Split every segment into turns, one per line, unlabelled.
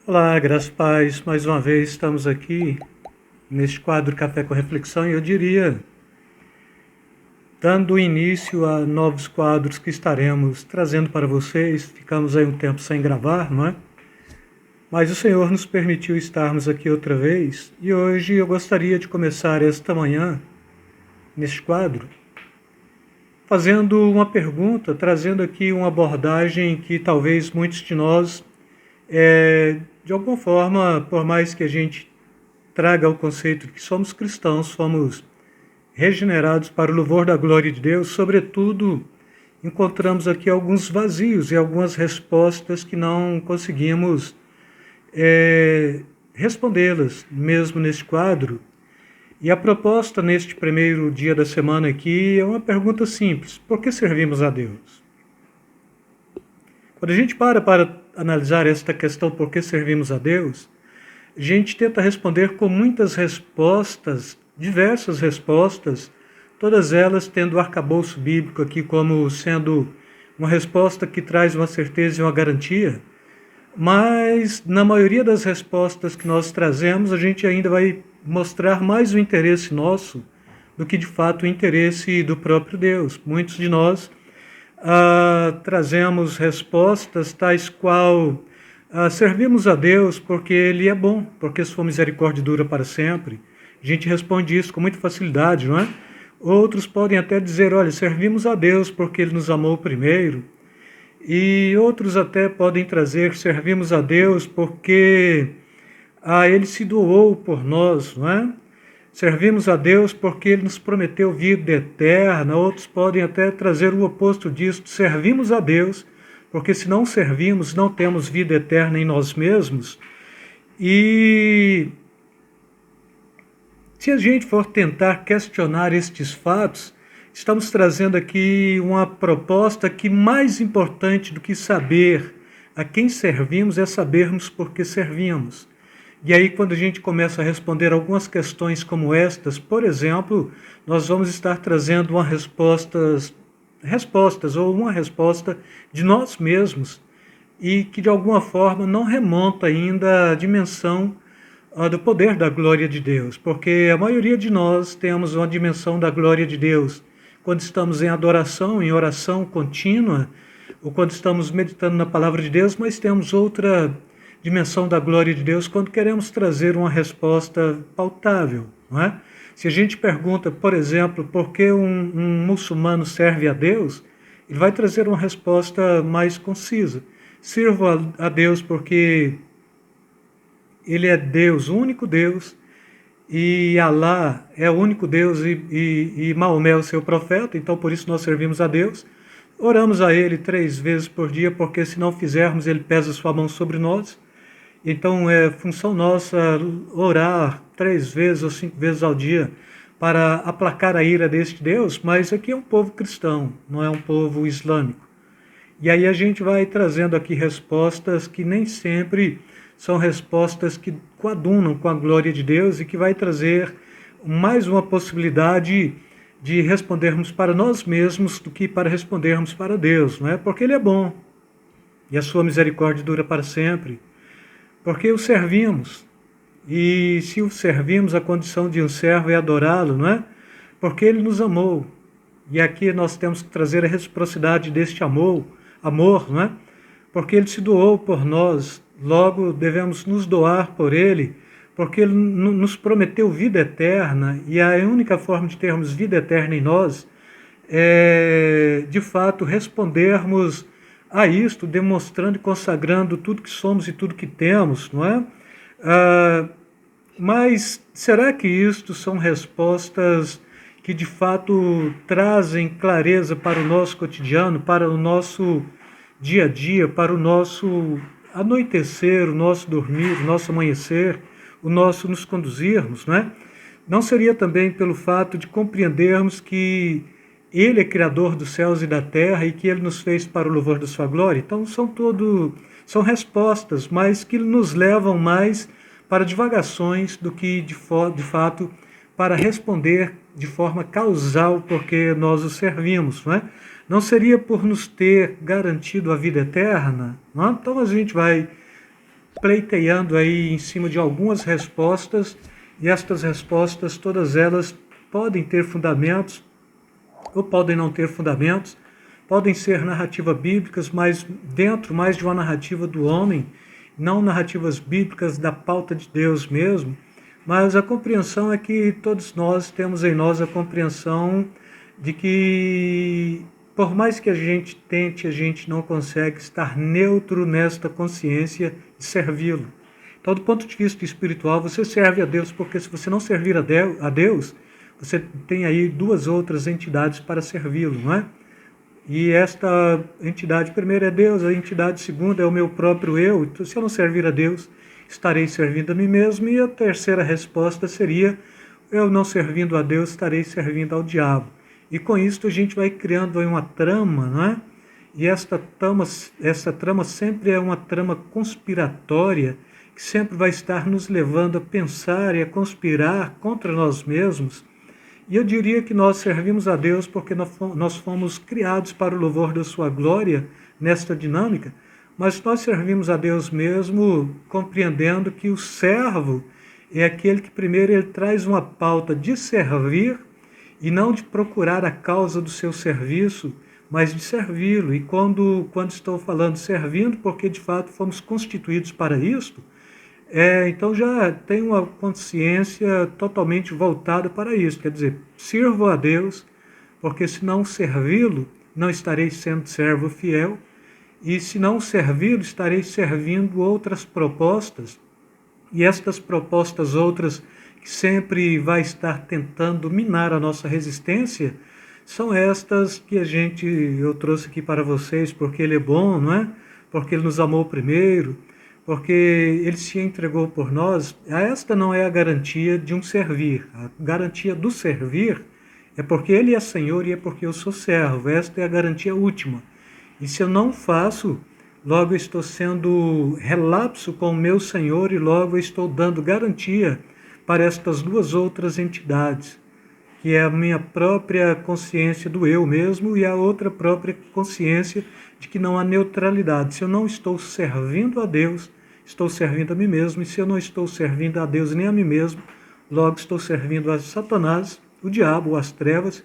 Olá, graças a paz. Mais uma vez estamos aqui neste quadro Café com Reflexão e eu diria, dando início a novos quadros que estaremos trazendo para vocês. Ficamos aí um tempo sem gravar, não é? Mas o Senhor nos permitiu estarmos aqui outra vez e hoje eu gostaria de começar esta manhã, neste quadro, fazendo uma pergunta, trazendo aqui uma abordagem que talvez muitos de nós, de alguma forma, por mais que a gente traga o conceito de que somos cristãos, somos regenerados para o louvor da glória de Deus, sobretudo, encontramos aqui alguns vazios e algumas respostas que não conseguimos respondê-las, mesmo neste quadro. E a proposta neste primeiro dia da semana aqui é uma pergunta simples: por que servimos a Deus? Quando a gente para analisar esta questão, por que servimos a Deus, a gente tenta responder com muitas respostas, diversas respostas, todas elas tendo o arcabouço bíblico aqui como sendo uma resposta que traz uma certeza e uma garantia, mas na maioria das respostas que nós trazemos, a gente ainda vai mostrar mais o interesse nosso do que de fato o interesse do próprio Deus. Muitos de nós trazemos respostas tais qual servimos a Deus porque Ele é bom, porque sua misericórdia dura para sempre. A gente responde isso com muita facilidade, não é? Outros podem até dizer, olha, servimos a Deus porque Ele nos amou primeiro. E outros até podem trazer, servimos a Deus porque Ele se doou por nós, não é? Servimos a Deus porque Ele nos prometeu vida eterna. Outros podem até trazer o oposto disso, servimos a Deus porque se não servimos, não temos vida eterna em nós mesmos. E se a gente for tentar questionar estes fatos, estamos trazendo aqui uma proposta que mais importante do que saber a quem servimos é sabermos por que servimos. E aí, quando a gente começa a responder algumas questões como estas, por exemplo, nós vamos estar trazendo respostas ou uma resposta de nós mesmos e que de alguma forma não remonta ainda à dimensão do poder da glória de Deus, porque a maioria de nós temos uma dimensão da glória de Deus quando estamos em adoração, em oração contínua, ou quando estamos meditando na palavra de Deus, mas temos outra dimensão da glória de Deus quando queremos trazer uma resposta pautável, não é? Se a gente pergunta, por exemplo, por que um muçulmano serve a Deus, ele vai trazer uma resposta mais concisa. Sirvo a Deus porque Ele é Deus, o único Deus, e Alá é o único Deus e Maomé é o seu profeta, então por isso nós servimos a Deus. Oramos a Ele 3 vezes por dia, porque se não fizermos, Ele pesa sua mão sobre nós. Então é função nossa orar 3 vezes ou 5 vezes ao dia para aplacar a ira deste Deus, mas aqui é um povo cristão, não é um povo islâmico. E aí a gente vai trazendo aqui respostas que nem sempre são respostas que coadunam com a glória de Deus e que vai trazer mais uma possibilidade de respondermos para nós mesmos do que para respondermos para Deus, não é? Porque Ele é bom e a sua misericórdia dura para sempre. Porque o servimos, e se o servimos, a condição de um servo é adorá-lo, não é? Porque Ele nos amou. E aqui nós temos que trazer a reciprocidade deste amor, não é? Porque Ele se doou por nós, logo devemos nos doar por Ele, porque Ele nos prometeu vida eterna, e a única forma de termos vida eterna em nós é, de fato, respondermos a isto, demonstrando e consagrando tudo que somos e tudo que temos, não é? Mas será que isto são respostas que de fato trazem clareza para o nosso cotidiano, para o nosso dia a dia, para o nosso anoitecer, o nosso dormir, o nosso amanhecer, o nosso nos conduzirmos, não é? Não seria também pelo fato de compreendermos que Ele é Criador dos céus e da terra e que Ele nos fez para o louvor da sua glória? Então são respostas, mas que nos levam mais para divagações do que de fato para responder de forma causal porque nós o servimos, não é? Não seria por nos ter garantido a vida eterna? Não é? Então a gente vai pleiteando aí em cima de algumas respostas, e estas respostas, todas elas podem ter fundamentos ou podem não ter fundamentos, podem ser narrativas bíblicas, mas dentro mais de uma narrativa do homem, não narrativas bíblicas da pauta de Deus mesmo, mas a compreensão é que todos nós temos em nós a compreensão de que, por mais que a gente tente, a gente não consegue estar neutro nesta consciência de servi-lo. Então, do ponto de vista espiritual, você serve a Deus, porque se você não servir a Deus, você tem aí duas outras entidades para servi-lo, não é? E esta entidade primeira é Deus, a entidade segunda é o meu próprio eu. Então, se eu não servir a Deus, estarei servindo a mim mesmo. E a terceira resposta seria, eu não servindo a Deus, estarei servindo ao diabo. E com isso a gente vai criando aí uma trama, não é? E esta trama sempre é uma trama conspiratória, que sempre vai estar nos levando a pensar e a conspirar contra nós mesmos. E eu diria que nós servimos a Deus porque nós fomos criados para o louvor da sua glória nesta dinâmica, mas nós servimos a Deus mesmo compreendendo que o servo é aquele que primeiro ele traz uma pauta de servir e não de procurar a causa do seu serviço, mas de servi-lo. E quando estou falando servindo, porque de fato fomos constituídos para isto, então já tem uma consciência totalmente voltada para isso. Quer dizer, sirvo a Deus, porque se não servi-lo, não estarei sendo servo fiel, e se não servi-lo, estarei servindo outras propostas, e estas propostas outras que sempre vai estar tentando minar a nossa resistência, são estas que eu trouxe aqui para vocês, porque Ele é bom, não é? Porque Ele nos amou primeiro, porque Ele se entregou por nós. Esta não é a garantia de um servir. A garantia do servir é porque Ele é Senhor e é porque eu sou servo. Esta é a garantia última. E se eu não faço, logo eu estou sendo relapso com o meu Senhor e logo eu estou dando garantia para estas duas outras entidades, que é a minha própria consciência do eu mesmo e a outra própria consciência de que não há neutralidade. Se eu não estou servindo a Deus, estou servindo a mim mesmo, e se eu não estou servindo a Deus nem a mim mesmo, logo estou servindo a Satanás, o diabo, as trevas.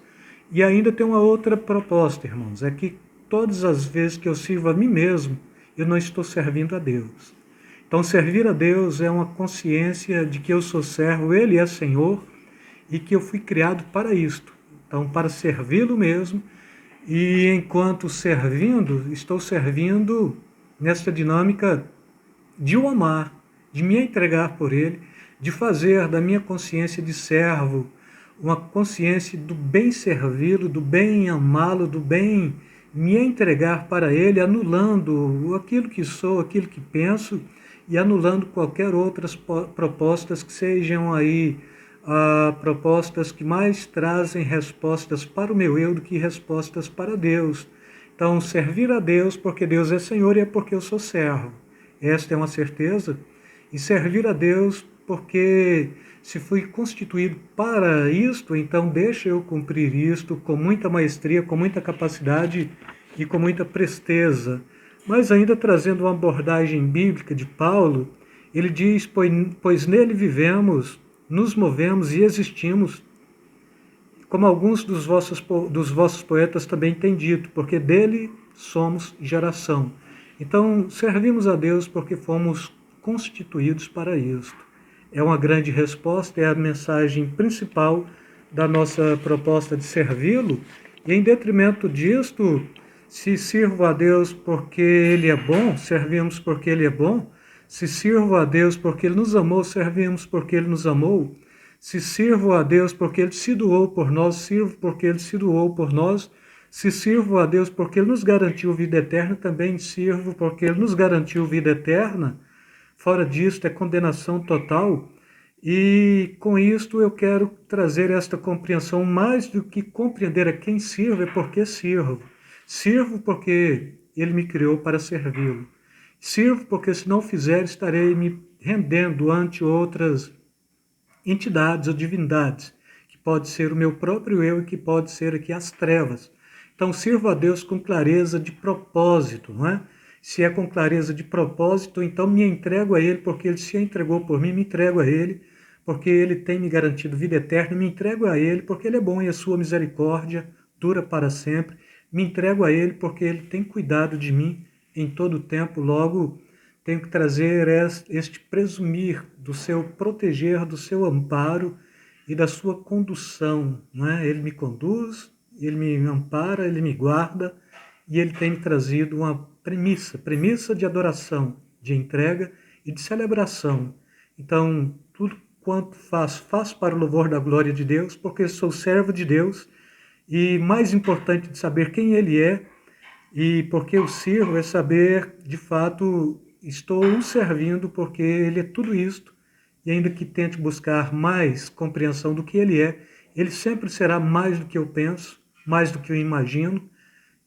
E ainda tem uma outra proposta, irmãos, é que todas as vezes que eu sirvo a mim mesmo, eu não estou servindo a Deus. Então, servir a Deus é uma consciência de que eu sou servo, Ele é Senhor, e que eu fui criado para isto. Então, para servi-lo mesmo, e enquanto servindo, estou servindo nesta dinâmica de o amar, de me entregar por Ele, de fazer da minha consciência de servo uma consciência do bem servi-lo, do bem amá-lo, do bem me entregar para Ele, anulando aquilo que sou, aquilo que penso, e anulando qualquer outras propostas que sejam aí propostas que mais trazem respostas para o meu eu do que respostas para Deus. Então, servir a Deus porque Deus é Senhor e é porque eu sou servo. Esta é uma certeza. E servir a Deus porque se fui constituído para isto, então deixa eu cumprir isto com muita maestria, com muita capacidade e com muita presteza. Mas ainda trazendo uma abordagem bíblica de Paulo, ele diz, pois nele vivemos, nos movemos e existimos, como alguns dos vossos poetas também têm dito, porque dele somos geração. Então, servimos a Deus porque fomos constituídos para isto. É uma grande resposta, é a mensagem principal da nossa proposta de servi-lo, e em detrimento disto, se sirvo a Deus porque Ele é bom, servimos porque Ele é bom. Se sirvo a Deus porque Ele nos amou, servimos porque Ele nos amou. Se sirvo a Deus porque Ele se doou por nós, sirvo porque Ele se doou por nós. Se sirvo a Deus porque Ele nos garantiu vida eterna, também sirvo porque Ele nos garantiu vida eterna. Fora disto é condenação total. E com isto eu quero trazer esta compreensão, mais do que compreender a quem sirvo, é porque sirvo. Sirvo porque Ele me criou para servi-lo. Sirvo porque se não fizer, estarei me rendendo ante outras entidades ou divindades, que pode ser o meu próprio eu e que pode ser aqui as trevas. Então, sirvo a Deus com clareza de propósito, não é? Se é com clareza de propósito, então me entrego a Ele, porque Ele se entregou por mim, me entrego a Ele, porque Ele tem me garantido vida eterna, me entrego a Ele, porque Ele é bom e a sua misericórdia dura para sempre, me entrego a Ele, porque Ele tem cuidado de mim em todo o tempo, logo tenho que trazer este presumir do seu proteger, do seu amparo e da sua condução, não é? Ele me conduz, Ele me ampara, Ele me guarda, e Ele tem me trazido uma premissa de adoração, de entrega e de celebração. Então, tudo quanto faço para o louvor da glória de Deus, porque sou servo de Deus, e mais importante de saber quem Ele é, e porque eu sirvo é saber, de fato, estou o servindo porque Ele é tudo isto, e ainda que tente buscar mais compreensão do que Ele sempre será mais do que eu penso, mais do que eu imagino,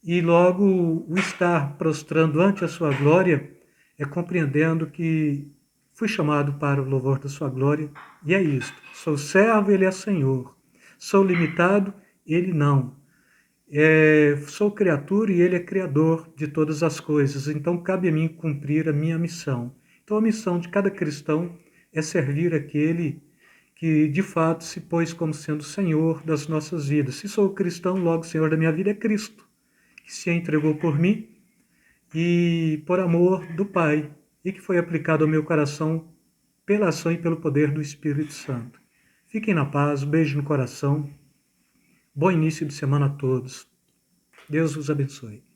e logo o estar prostrando ante a sua glória é compreendendo que fui chamado para o louvor da sua glória, e é isto. Sou servo, Ele é Senhor. Sou limitado, Ele não. Sou criatura e Ele é Criador de todas as coisas, então cabe a mim cumprir a minha missão. Então a missão de cada cristão é servir aquele que de fato se pôs como sendo Senhor das nossas vidas. Se sou cristão, logo o Senhor da minha vida é Cristo, que se entregou por mim e por amor do Pai, e que foi aplicado ao meu coração pela ação e pelo poder do Espírito Santo. Fiquem na paz, beijo no coração. Bom início de semana a todos. Deus vos abençoe.